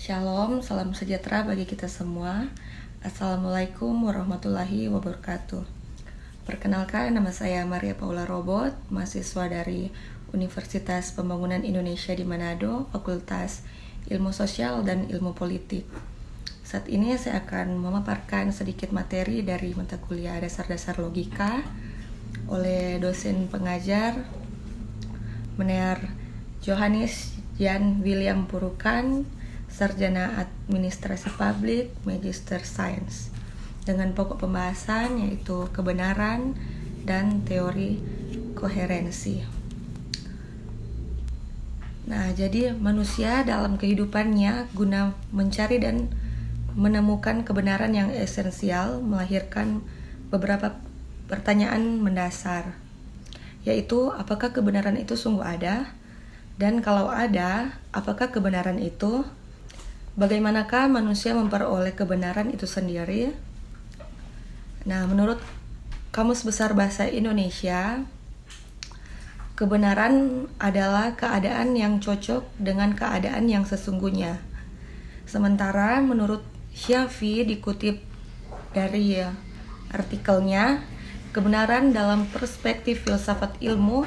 Shalom, salam sejahtera bagi kita semua. Assalamualaikum warahmatullahi wabarakatuh. Perkenalkan, nama saya Maria Paula Robot, mahasiswa dari Universitas Pembangunan Indonesia di Manado, Fakultas Ilmu Sosial dan Ilmu Politik. Saat ini saya akan memaparkan sedikit materi dari mata kuliah Dasar-Dasar Logika oleh dosen pengajar Meneer Johannes Jan William Purukan, Sarjana Administrasi Publik, Magister Sains, dengan pokok pembahasan yaitu kebenaran dan teori koherensi. Nah, jadi manusia dalam kehidupannya guna mencari dan menemukan kebenaran yang esensial melahirkan beberapa pertanyaan mendasar, yaitu apakah kebenaran itu sungguh ada? Dan kalau ada, apakah kebenaran itu? Bagaimanakah manusia memperoleh kebenaran itu sendiri? Nah, menurut Kamus Besar Bahasa Indonesia, kebenaran adalah keadaan yang cocok dengan keadaan yang sesungguhnya. Sementara menurut Syafi'i, dikutip dari artikelnya, kebenaran dalam perspektif filsafat ilmu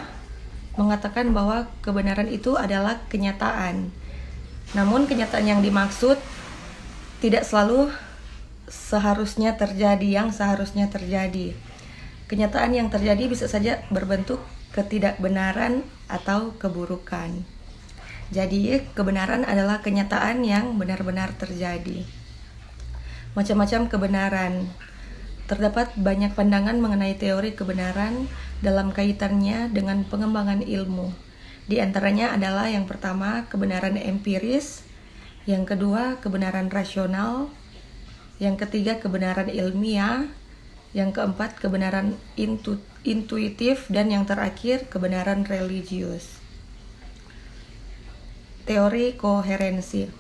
mengatakan bahwa kebenaran itu adalah kenyataan. Namun kenyataan yang dimaksud tidak selalu seharusnya terjadi. Kenyataan yang terjadi bisa saja berbentuk ketidakbenaran atau keburukan. Jadi kebenaran adalah kenyataan yang benar-benar terjadi. Macam-macam kebenaran. Terdapat banyak pandangan mengenai teori kebenaran dalam kaitannya dengan pengembangan ilmu. Di antaranya adalah yang pertama, kebenaran empiris, yang kedua, kebenaran rasional, yang ketiga, kebenaran ilmiah, yang keempat, kebenaran intuitif, dan yang terakhir, kebenaran religius. Teori koherensi.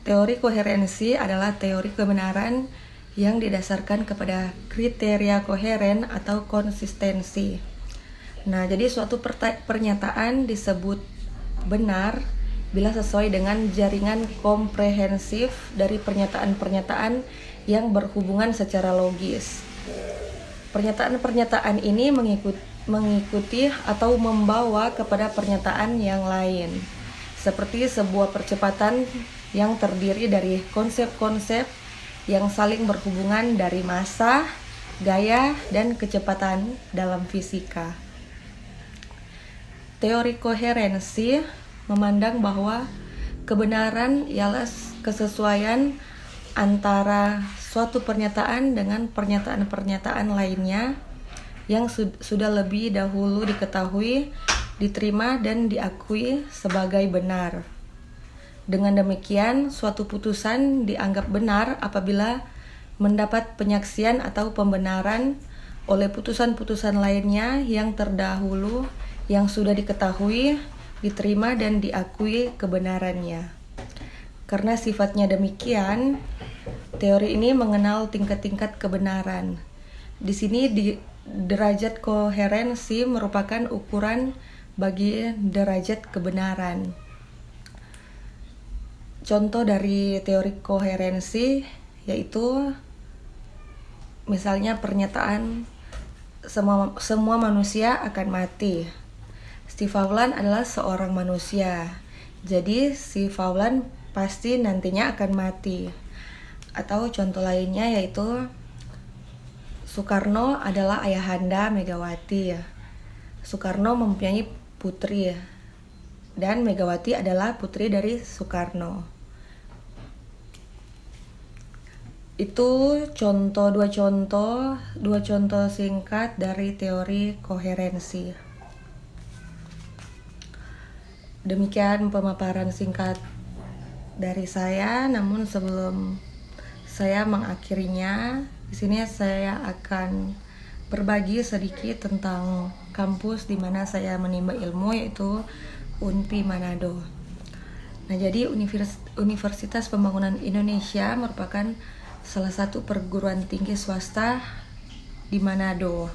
Teori koherensi adalah teori kebenaran yang didasarkan kepada kriteria koheren atau konsistensi. Nah, jadi suatu pernyataan disebut benar bila sesuai dengan jaringan komprehensif dari pernyataan-pernyataan yang berhubungan secara logis. Pernyataan-pernyataan ini mengikuti atau membawa kepada pernyataan yang lain, seperti sebuah percepatan yang terdiri dari konsep-konsep yang saling berhubungan dari massa, gaya, dan kecepatan dalam fisika. Teori koherensi memandang bahwa kebenaran ialah kesesuaian antara suatu pernyataan dengan pernyataan-pernyataan lainnya yang sudah lebih dahulu diketahui, diterima, dan diakui sebagai benar. Dengan demikian, suatu putusan dianggap benar apabila mendapat penyaksian atau pembenaran oleh putusan-putusan lainnya yang terdahulu yang sudah diketahui, diterima, dan diakui kebenarannya. Karena sifatnya demikian, teori ini mengenal tingkat-tingkat kebenaran. Di sini derajat koherensi merupakan ukuran bagi derajat kebenaran. Contoh dari teori koherensi yaitu misalnya pernyataan semua manusia akan mati. Si Faulan adalah seorang manusia, jadi si Faulan pasti nantinya akan mati. Atau contoh lainnya yaitu Soekarno adalah ayahanda Megawati. Soekarno mempunyai putri dan Megawati adalah putri dari Soekarno. Itu dua contoh singkat dari teori koherensi. Demikian pemaparan singkat dari saya, namun sebelum saya mengakhirinya, di sini saya akan berbagi sedikit tentang kampus di mana saya menimba ilmu, yaitu UNPI Manado. Nah, jadi Universitas Pembangunan Indonesia merupakan salah satu perguruan tinggi swasta di Manado.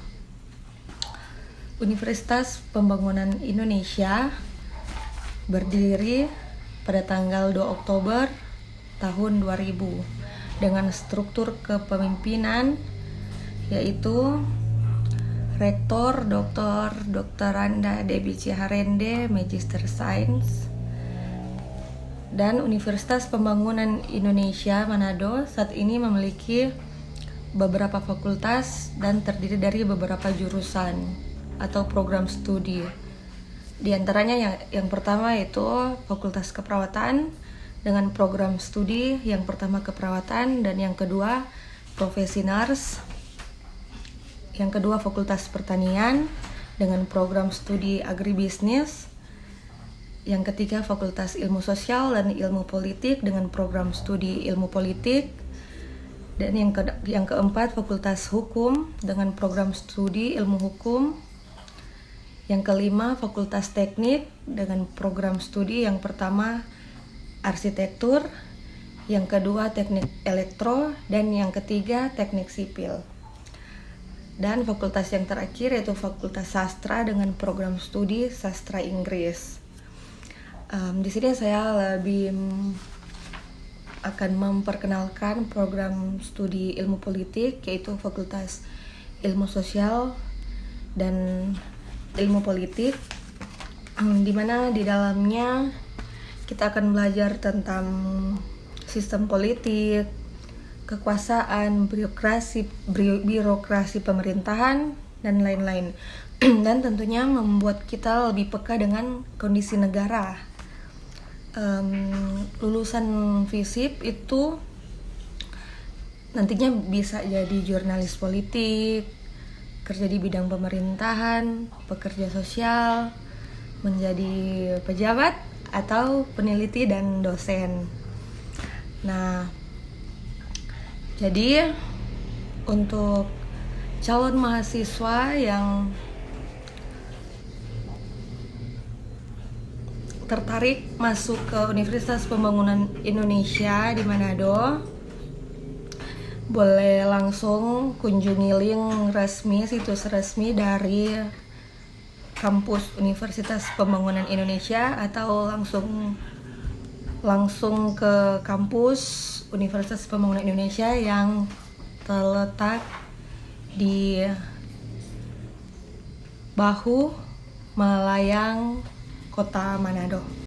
Universitas Pembangunan Indonesia berdiri pada tanggal 2 Oktober tahun 2000 dengan struktur kepemimpinan yaitu Rektor Dr. Randa Debbie Ciharende, Magister Sains, dan Universitas Pembangunan Indonesia Manado saat ini memiliki beberapa fakultas dan terdiri dari beberapa jurusan atau program studi. Di antaranya yang pertama yaitu Fakultas Keperawatan dengan program studi yang pertama keperawatan dan yang kedua profesi nurse. Yang kedua Fakultas Pertanian dengan program studi agribisnis. Yang ketiga Fakultas Ilmu Sosial dan Ilmu Politik dengan program studi Ilmu Politik. Dan yang keempat Fakultas Hukum dengan program studi Ilmu Hukum. Yang kelima Fakultas Teknik dengan program studi yang pertama Arsitektur, yang kedua Teknik Elektro, dan yang ketiga Teknik Sipil. Dan fakultas yang terakhir yaitu Fakultas Sastra dengan program studi Sastra Inggris. Di sini saya lebih akan memperkenalkan program studi Ilmu Politik yaitu Fakultas Ilmu Sosial dan Ilmu Politik, di mana di dalamnya kita akan belajar tentang sistem politik, kekuasaan, birokrasi pemerintahan, dan lain-lain. Dan tentunya membuat kita lebih peka dengan kondisi negara. Lulusan FISIP itu nantinya bisa jadi jurnalis politik, kerja di bidang pemerintahan, pekerja sosial, menjadi pejabat, atau peneliti dan dosen. Nah, jadi untuk calon mahasiswa yang tertarik masuk ke Universitas Pembangunan Indonesia di Manado, boleh langsung kunjungi link resmi, situs resmi dari kampus Universitas Pembangunan Indonesia atau langsung ke kampus Universitas Pembangunan Indonesia yang terletak di Bahu, Malayang, Kota Manado.